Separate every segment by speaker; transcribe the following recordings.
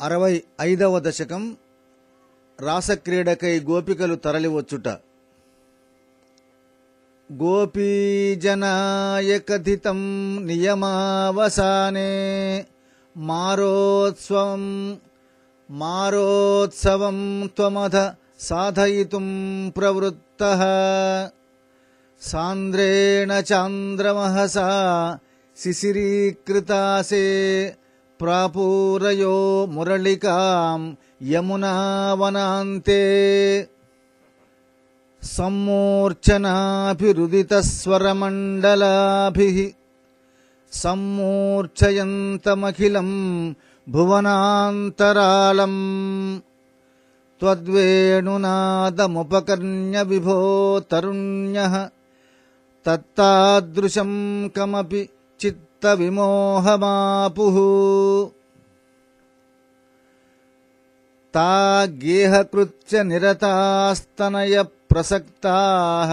Speaker 1: 65వ దశకం రాసక్రీడకై గోపికలు తరలివచ్చుట. గోపీజనాయకథితం నియమావసానే మారోత్సవం త్వమధ సాధయితుం ప్రవృత్తః సాంద్రేణ చాంద్రమహసా శిశిరీకృతాసే ప్రాపూరయో మురళికాం యమునావనాంతే సమ్మూర్ఛనాభిరుదితస్వరమండలాభిః సమ్మూర్ఛయంతమఖిలం భువనాంతరాళం త్వద్వేణునాదముపకర్ణ్య విభో తరుణ్యః తత్తాదృశం కమపి విమోహమాపుః తా గేహకృత్య నిరతాస్తనయ ప్రసక్తాః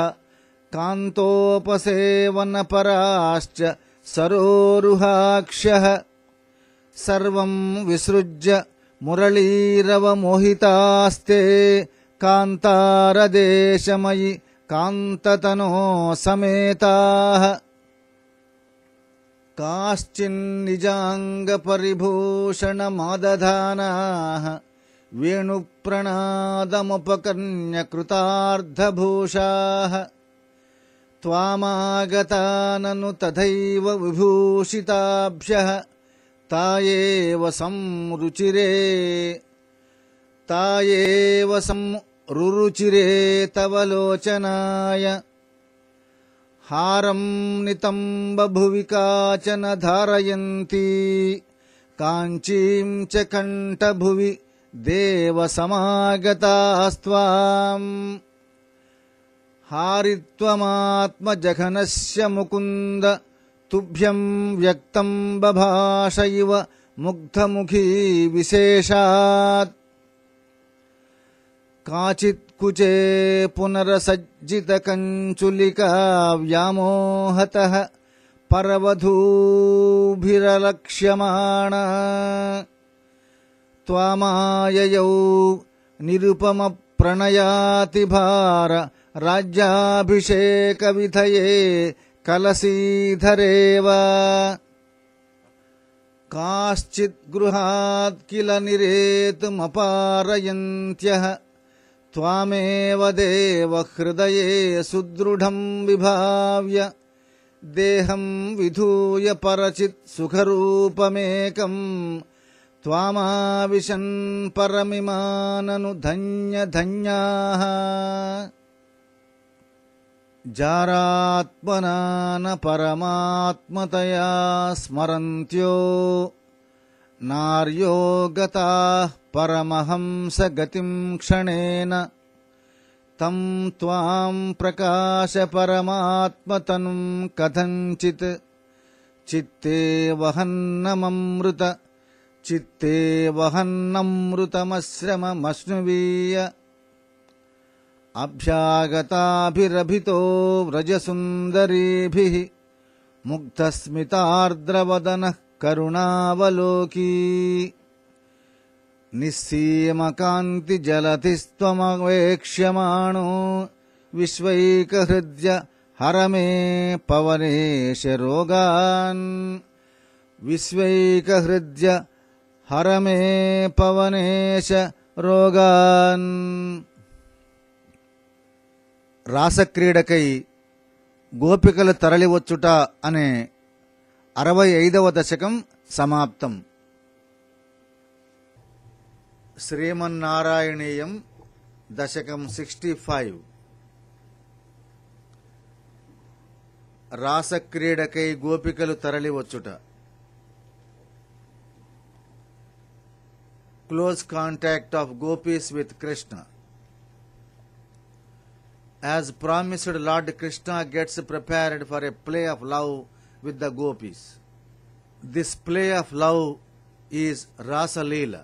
Speaker 1: కాంతోపసేవనపరాశ్చ సరోరుహాక్ష్యః సర్వం విసృజ్య మురళీరవమోహితాస్తే కాంతారదేశమయి కాంతతనో సమేతాః కాశ్చిన్నిజాంగపరిభూషణమాదధానాః వేణుప్రణాదముపకర్ణ్య కృతార్థభూషాః త్వామాగతానను తథైవ విభూషితాభ్యః తాయేవ సంరుచిరే తవ లోచనాయ హారం నితంబభువి కాచన ధారయంతి కాంచీం చ కంఠభువి దేవసమాగతాస్త్వాం హారిత్వమాత్మజఘనస్య ముకుంద తుభ్యం వ్యక్తం బభాష ఇవ ముగ్ధముఖీ విశేషాత్ కాచిత్ కుచే పునరసజ్జిత కంచులికా వ్యామోహతః పరవధూభిరలక్ష్యమాణా త్వామాయయౌ నిరుపమ ప్రణయాతి భార రాజ్యాభిషేక విధయే కలసీధరేవ కాశ్చిత్ గృహాత్ కిల నిరేతుమపారయంత్యః త్వామేవ దేవ హృదయే సుదృఢం విభావ్య దేహం విధూయ పరచిత్ సుఖరూపమేకం త్వామావిశన్ పరమిమానను ధన్య ధన్యాః జారాత్మనాన పరమాత్మతయా స్మరంత్యో నార్యో గతాః పరమహంస గతిం క్షణేన తం త్వాం ప్రకాశ పరమాత్మతనుం కథంచిత్ చిత్తే వహన్నమృతమశ్రమమశ్నువీయ అభ్యాగతాభిరభితో వ్రజసుందరీభిః ముగ్ధస్మితార్ద్రవదనః కరుణావలోకీ నిస్సీమకాంతిజలధిస్త్వమవేక్ష్యమాణో విశ్వైకహృద్య హర మే పవనేశ రోగాన్ విశ్వైకహృద్య హర మే పవనేశ రోగాన్. రాసక్రీడకై గోపికలు తరలివచ్చుట అనే 65వ దశకం సమాప్తం. శ్రీమన్నారాయణీయం దశకం 65. రాసక్రీడకై గోపికలు తరలివచ్చుట. Close contact of gopis with Krishna. As promised, Lord Krishna gets prepared for a play of love with the gopis. This play of love is Rasa Leela.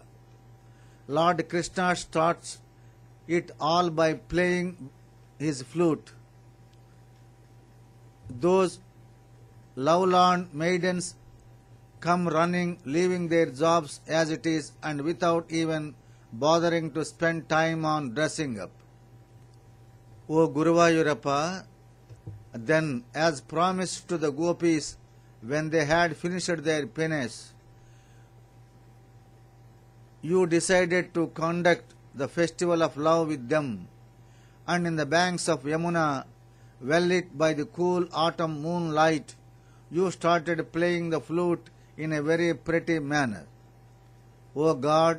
Speaker 1: Lord Krishna starts it all by playing his flute. Those lovelorn maidens come running, leaving their jobs as it is and without even bothering to spend time on dressing up. O Guruvayurappa, then as promised to the gopis when they had finished their penance, you decided to conduct the festival of love with them, and in the banks of Yamuna, well lit by the cool autumn moonlight, you started playing the flute in a very pretty manner. O God,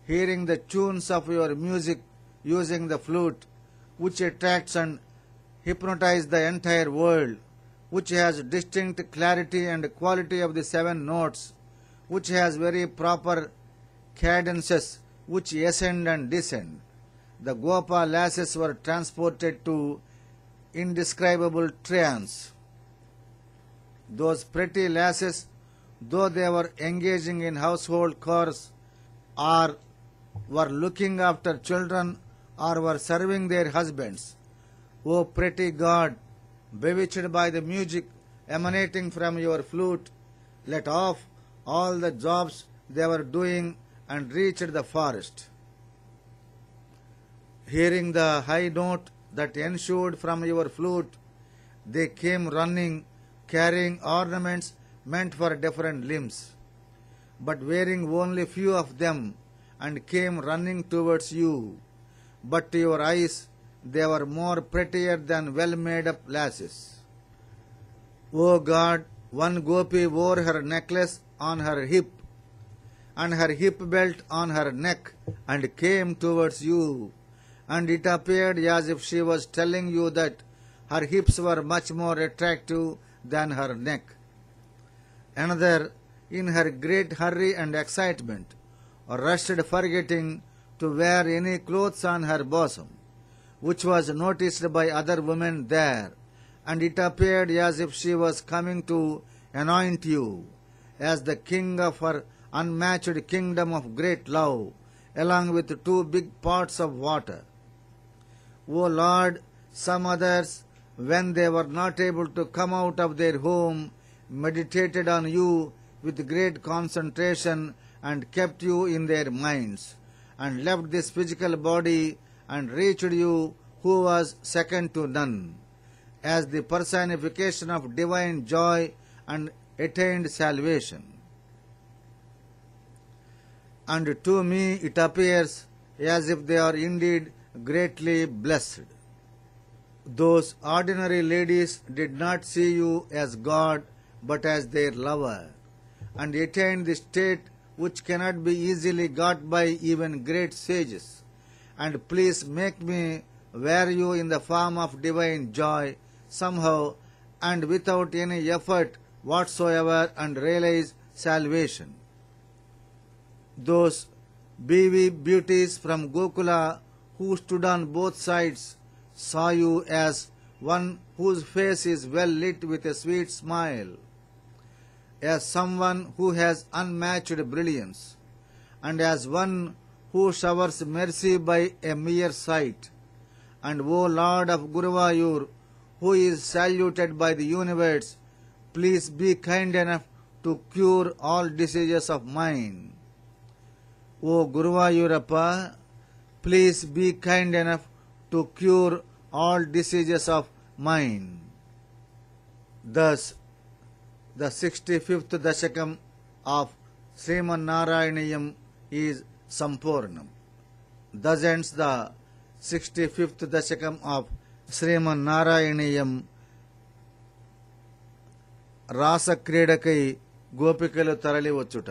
Speaker 1: hearing the tunes of your music using the flute, which attracts and hypnotizes the entire world, which has distinct clarity and quality of the 7 notes, which has very proper cadences which ascend and descend, the Gopa lasses were transported to indescribable trance. Those pretty lasses, though they were engaging in household chores or were looking after children or were serving their husbands, O pretty God, bewitched by the music emanating from your flute, let off all the jobs they were doing and reached the forest. Hearing the high note that ensued from your flute, they came running, carrying ornaments meant for different limbs, but wearing only few of them, and came running towards you. But to your eyes they were more prettier than well-made-up lasses. O God, one gopi wore her necklace on her hip, and her hip belt on her neck, and came towards you, and it appeared as if she was telling you that her hips were much more attractive than her neck. Another, in her great hurry and excitement, rushed forgetting to wear any clothes on her bosom, which was noticed by other women there, and it appeared as if she was coming to anoint you as the king of her unmatched kingdom of great love, along with 2 big pots of water. O Lord, some others, when they were not able to come out of their home, meditated on you with great concentration and kept you in their minds, and left this physical body and reached you who was second to none, as the personification of divine joy and attained salvation. And to me it appears as if they are indeed greatly blessed. Those ordinary ladies did not see you as God, but as their lover, and attained the state which cannot be easily got by even great sages. And please make me wear you in the form of divine joy somehow and without any effort whatsoever, and realize salvation. Those bewy beauties from Gokula who stood on both sides saw you as one whose face is well lit with a sweet smile, as someone who has unmatched brilliance, and as one who showers mercy by a mere sight. And O Lord of Guruvayur, who is saluted by the universe, please be kind enough to cure all diseases of mine. O Guruvayurappa, please be kind enough to cure all diseases of mine. Thus, the 65th Dashakam of Sriman is Sampurnam. Thus ends the 65th Dashakam of Sriman రాసక్రీడకై గోపికలు తరలి వచ్చుట.